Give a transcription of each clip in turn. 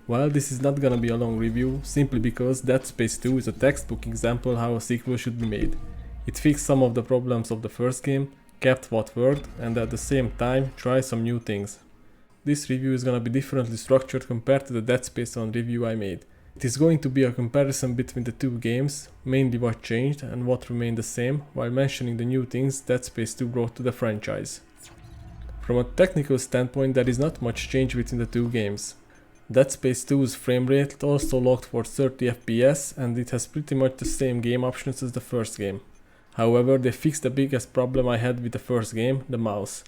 Well, this is not gonna be a long review, simply because Dead Space 2 is a textbook example how a sequel should be made. It fixed some of the problems of the first game, kept what worked, and at the same time tried some new things. This review is gonna be differently structured compared to the Dead Space 1 review I made. It is going to be a comparison between the two games, mainly what changed and what remained the same, while mentioning the new things Dead Space 2 brought to the franchise. From a technical standpoint, there is not much change between the two games. Dead Space 2's frame rate also locked for 30 FPS and it has pretty much the same game options as the first game. However, they fixed the biggest problem I had with the first game, the mouse.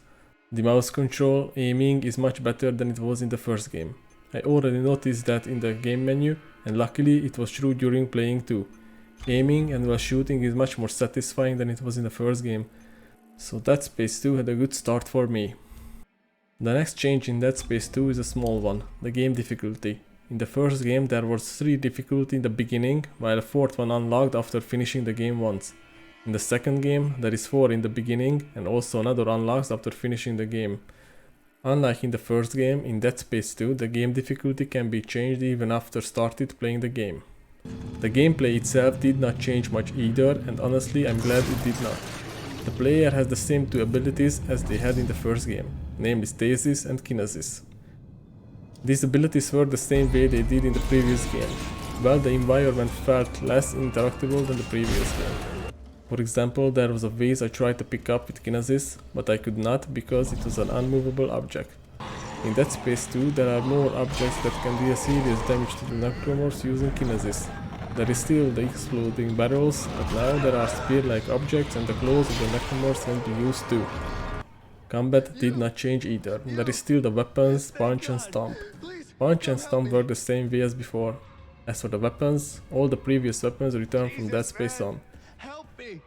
The mouse control aiming is much better than it was in the first game. I already noticed that in the game menu, and luckily it was true during playing too. Aiming and while shooting is much more satisfying than it was in the first game, so Dead Space 2 had a good start for me. The next change in Dead Space 2 is a small one, the game difficulty. In the first game there was 3 difficulty in the beginning, while a 4th one unlocked after finishing the game once. In the second game there is 4 in the beginning and also another unlocks after finishing the game. Unlike in the first game, in Dead Space 2 the game difficulty can be changed even after started playing the game. The gameplay itself did not change much either, and honestly I'm glad it did not. The player has the same 2 abilities as they had in the first game, namely Stasis and Kinesis. These abilities were the same way they did in the previous game, while the environment felt less interactable than the previous game. For example, there was a vase I tried to pick up with Kinesis, but I could not because it was an unmovable object. In Dead Space 2 there are more objects that can deal serious damage to the Necromorphs using Kinesis. There is still the exploding barrels, but now there are spear-like objects and the claws of the Necromorphs can be used too. Combat did not change either. There is still the weapons, punch and stomp. Punch and stomp work the same way as before. As for the weapons, all the previous weapons return from Dead Space 1.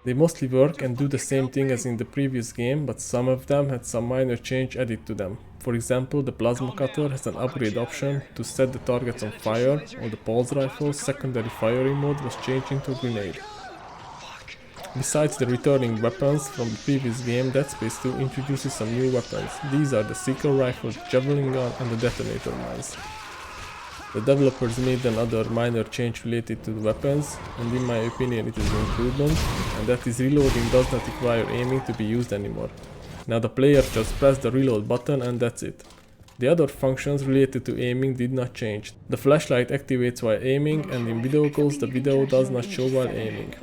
They mostly work and do the same thing as in the previous game, but some of them had some minor change added to them. For example, the plasma cutter has an upgrade option to set the targets on fire, or the pulse rifle's secondary firing mode was changed into a grenade. Besides the returning weapons from the previous game, Dead Space 2 introduces some new weapons. These are the Seeker rifle, javelin gun and the detonator mines. The developers made another minor change related to the weapons, and in my opinion it is an improvement, and that is reloading does not require aiming to be used anymore. Now the player just press the reload button and that's it. The other functions related to aiming did not change. The flashlight activates while aiming, and in video calls the video does not show while aiming.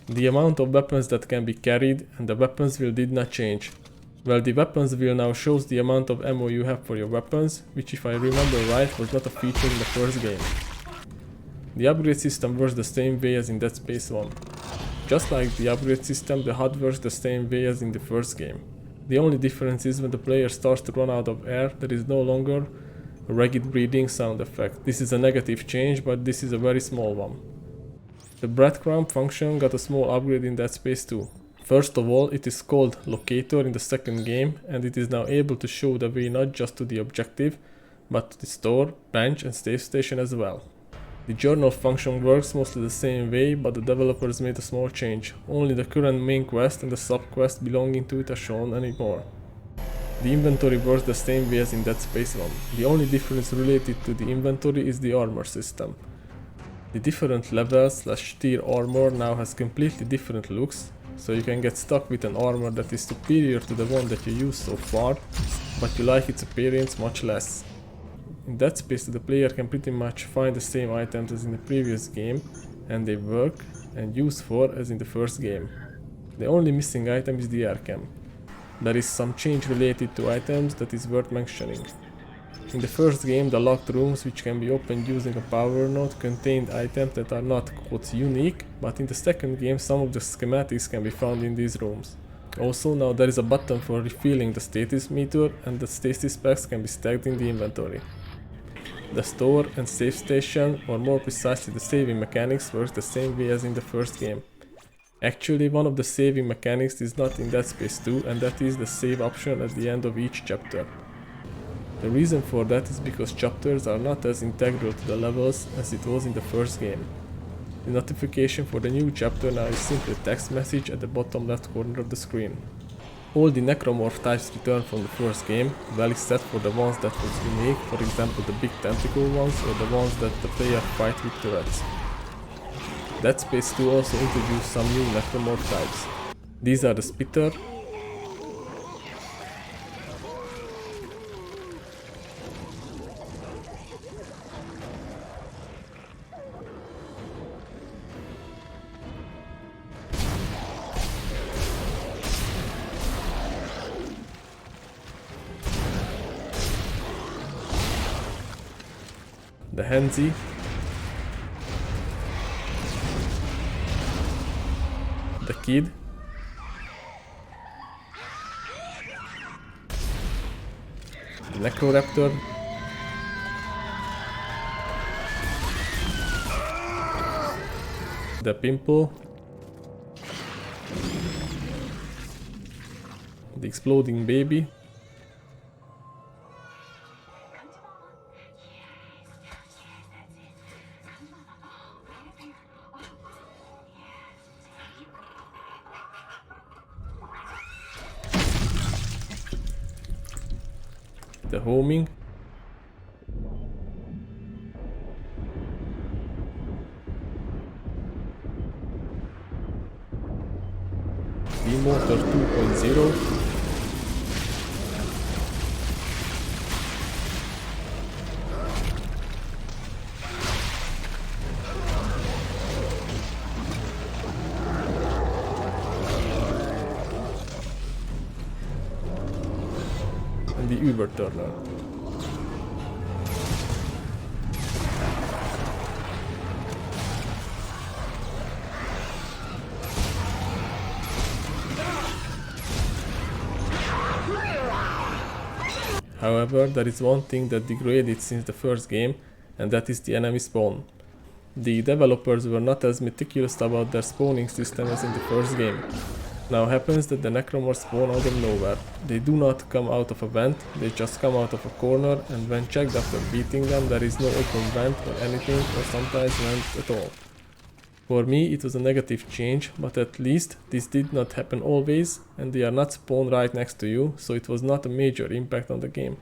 The amount of weapons that can be carried and the weapons wheel did not change. Well, the weapons wheel now shows the amount of ammo you have for your weapons, which if I remember right was not a feature in the first game. The upgrade system works the same way as in Dead Space 1. Just like the upgrade system, the HUD works the same way as in the first game. The only difference is when the player starts to run out of air, there is no longer a ragged breathing sound effect. This is a negative change, but this is a very small one. The breadcrumb function got a small upgrade in Dead Space 2. First of all, it is called Locator in the second game, and it is now able to show the way not just to the objective, but to the store, bench and save station as well. The journal function works mostly the same way, but the developers made a small change. Only the current main quest and the sub-quest belonging to it are shown anymore. The inventory works the same way as in Dead Space 1. The only difference related to the inventory is the armor system. The different level/tier armor now has completely different looks, so you can get stuck with an armor that is superior to the one that you used so far, but you like its appearance much less. In Dead Space, the player can pretty much find the same items as in the previous game, and they work and use for as in the first game. The only missing item is the air cam. There is some change related to items that is worth mentioning. In the first game, the locked rooms, which can be opened using a power node, contained items that are not quote unique, but in the second game some of the schematics can be found in these rooms. Also, now there is a button for refilling the status meter, and the status packs can be stacked in the inventory. The store and save station, or more precisely the saving mechanics, works the same way as in the first game. Actually, one of the saving mechanics is not in Dead Space 2, and that is the save option at the end of each chapter. The reason for that is because chapters are not as integral to the levels as it was in the first game. The notification for the new chapter now is simply a text message at the bottom left corner of the screen. All the necromorph types returned from the first game, well except for the ones that was remake, for example the big tentacle ones or the ones that the player fight with turrets. Dead Space 2 also introduced some new necromorph types. These are the Spitter, the Henzi, the Kid, the Necroraptor, the Pimple, the Exploding Baby, the Homing, V-Motor 2.0, and the Uber-Turner. However, there is one thing that degraded since the first game, and that is the enemy spawn. The developers were not as meticulous about their spawning system as in the first game. Now happens that the necromorphs spawn out of nowhere. They do not come out of a vent, they just come out of a corner, and when checked after beating them there is no open vent or anything, or sometimes vent at all. For me it was a negative change, but at least this did not happen always, and they are not spawned right next to you, so it was not a major impact on the game.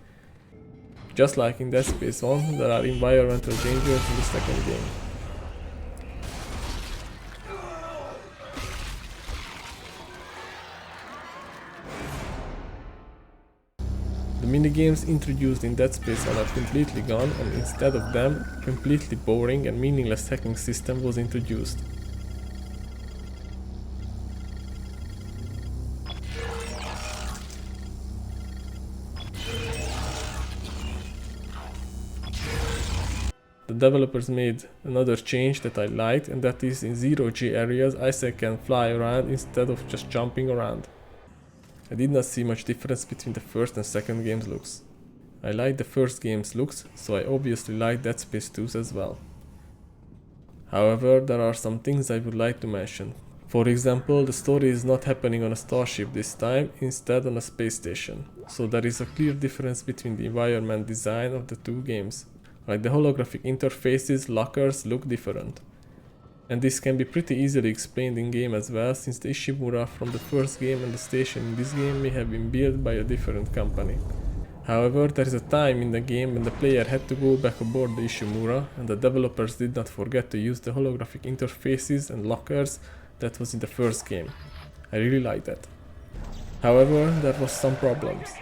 Just like in Dead Space 1, there are environmental dangers in the second game. The minigames introduced in Dead Space 1 are completely gone, and instead of them, a completely boring and meaningless hacking system was introduced. The developers made another change that I liked, and that is in zero-G areas Isaac can fly around instead of just jumping around. I did not see much difference between the first and second game's looks. I liked the first game's looks, so I obviously liked Dead Space 2's as well. However, there are some things I would like to mention. For example, the story is not happening on a starship this time, instead on a space station. So there is a clear difference between the environment design of the two games. Like the holographic interfaces, lockers look different. And this can be pretty easily explained in game as well, since the Ishimura from the first game and the station in this game may have been built by a different company. However, there is a time in the game when the player had to go back aboard the Ishimura, and the developers did not forget to use the holographic interfaces and lockers that was in the first game. I really like that. However, there was some problems.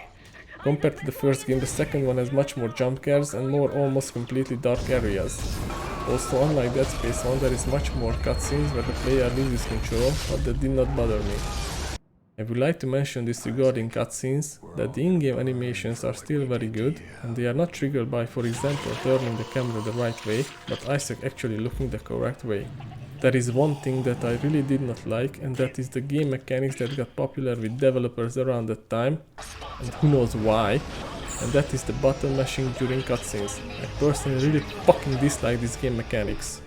Compared to the first game, the second one has much more jump scares and more almost completely dark areas. Also, unlike Dead Space 1, there is much more cutscenes where the player loses control, but that did not bother me. I would like to mention this regarding cutscenes, that the in-game animations are still very good, and they are not triggered by, for example, turning the camera the right way, but Isaac actually looking the correct way. There is one thing that I really did not like, and that is the game mechanics that got popular with developers around that time, and who knows why, and that is the button mashing during cutscenes. I personally really fucking dislike these game mechanics.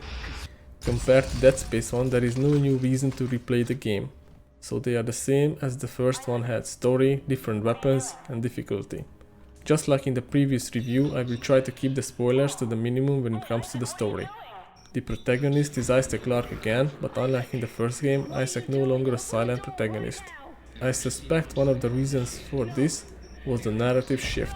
Compared to Dead Space 1, there is no new reason to replay the game, so they are the same as the first one had: story, different weapons and difficulty. Just like in the previous review, I will try to keep the spoilers to the minimum when it comes to the story. The protagonist is Isaac Clarke again, but unlike in the first game, Isaac no longer a silent protagonist. I suspect one of the reasons for this was the narrative shift.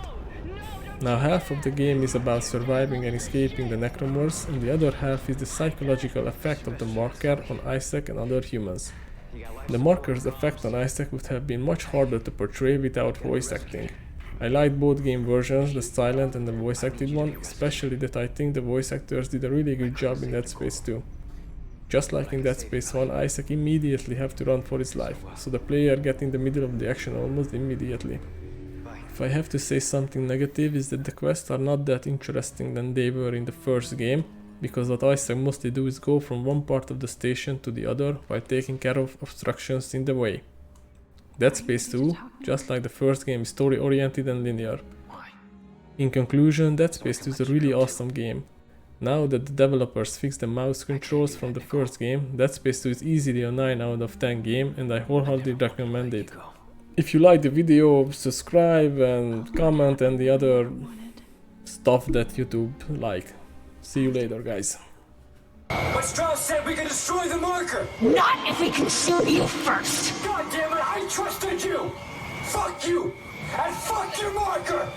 Now half of the game is about surviving and escaping the Necromorphs, and the other half is the psychological effect of the marker on Isaac and other humans. The marker's effect on Isaac would have been much harder to portray without voice acting. I liked both game versions, the silent and the voice acted one, especially that I think the voice actors did a really good job in Dead Space 2. Just like in Dead Space 1, Isaac immediately have to run for his life, so the player get in the middle of the action almost immediately. If I have to say something negative is that the quests are not that interesting than they were in the first game, because what Isaac mostly do is go from one part of the station to the other while taking care of obstructions in the way. Dead Space 2, just like the first game, is story oriented and linear. In conclusion, Dead Space 2 is a really awesome game. Now that the developers fixed the mouse controls from the first game, Dead Space 2 is easily a 9 out of 10 game and I wholeheartedly recommend it. If you like the video, subscribe and comment and the other stuff that YouTube like. See you later, guys. But Strauss said we could destroy the marker! Not if we can shoot you first! God damn it, I trusted you! Fuck you! And fuck your marker!